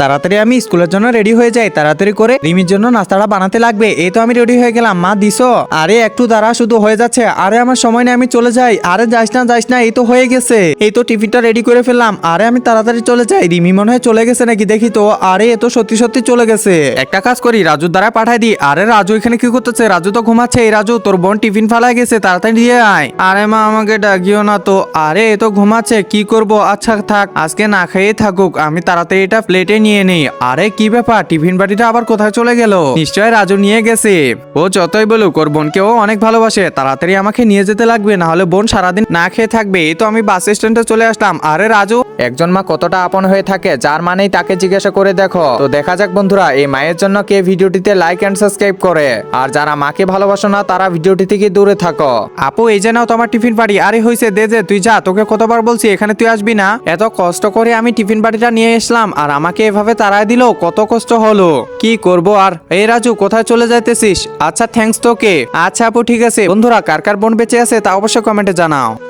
তাড়াতাড়ি আমি স্কুলের জন্য রেডি হয়ে যাই, তাড়াতাড়ি করে রিমির জন্য নাস্তাটা বানাতে লাগবে। এই তো আমি রেডি হয়ে গেলাম। মা দিছো? আরে একটু দাঁড়া, শুধু হয়ে যাচ্ছে। আরে আমার সময় নেই, আমি চলে যাই। আরে যাইস না, এই তো হয়ে গেছে। এই তো টিফিনটা রেডি করে ফেললাম। আরে আমি তাড়াতাড়ি চলে যাই। রিমি মনে হয় চলে গেছে নাকি, দেখি তো। আরে এ তো সত্যি সত্যি চলে গেছে। একটা কাজ করি, রাজুর দ্বারা পাঠাই দিই। আরে রাজু এখানে কি করতেছে? রাজু তো ঘুমাচ্ছে। এই রাজু, তোর বোন টিফিন ফালাই গেছে, তাড়াতাড়ি দিয়ে আয়। আরে মা, আমাকে ডাকিও না তো। আরে এ তো ঘুমাচ্ছে, কি করব? আচ্ছা থাক, আজকে না খেয়েই থাকুক। আমি তাড়াতাড়ি এটা প্লেটে নিয়ে নেই। আরে কি ব্যাপার, টিফিন বাটিটা আবার কোথায় চলে গেল? নিশ্চয় রাজু নিয়ে গেছে। ও যতই বলুক, ওর বোনকে ও অনেক ভালোবাসে। তাড়াতাড়ি আমাকে নিয়ে যেতে লাগবে, না হলে বোন সারাদিন না খেয়ে থাকবে। এই তো আমি বাস স্ট্যান্ডে চলে আসলাম। আরে রাজু, একজন মা কতটা আপন হয়ে থাকে, যার মানেই তাকে জিজ্ঞাসা করে দেখো। তো দেখা যাক বন্ধুরা, এই মায়ের জন্য কে ভিডিওটিতে লাইক এন্ড সাবস্ক্রাইব করে। আর যারা মাকে ভালোবাসো না, তারা ভিডিওটি থেকে দূরে থাকো। আপু এই যে নাও তোমার টিফিন বাটি। আরে হইছে, দে দে, তুই যা। তোকে কতবার বলছি এখানে তুই আসবি না? এত কষ্ট করে আমি টিফিন বাটিটা নিয়ে আসলাম, আর আমাকে এভাবে তাড়ায় দিল। কত কষ্ট হলো, কি করব আর। এই রাজু, কোথায় চলে যাইতেছিস? আচ্ছা থ্যাঙ্কস তোকে। আচ্ছা আপু ঠিক আছে। বন্ধুরা, কার কার বোন বেঁচে আছে তা অবশ্যই কমেন্টে জানাও।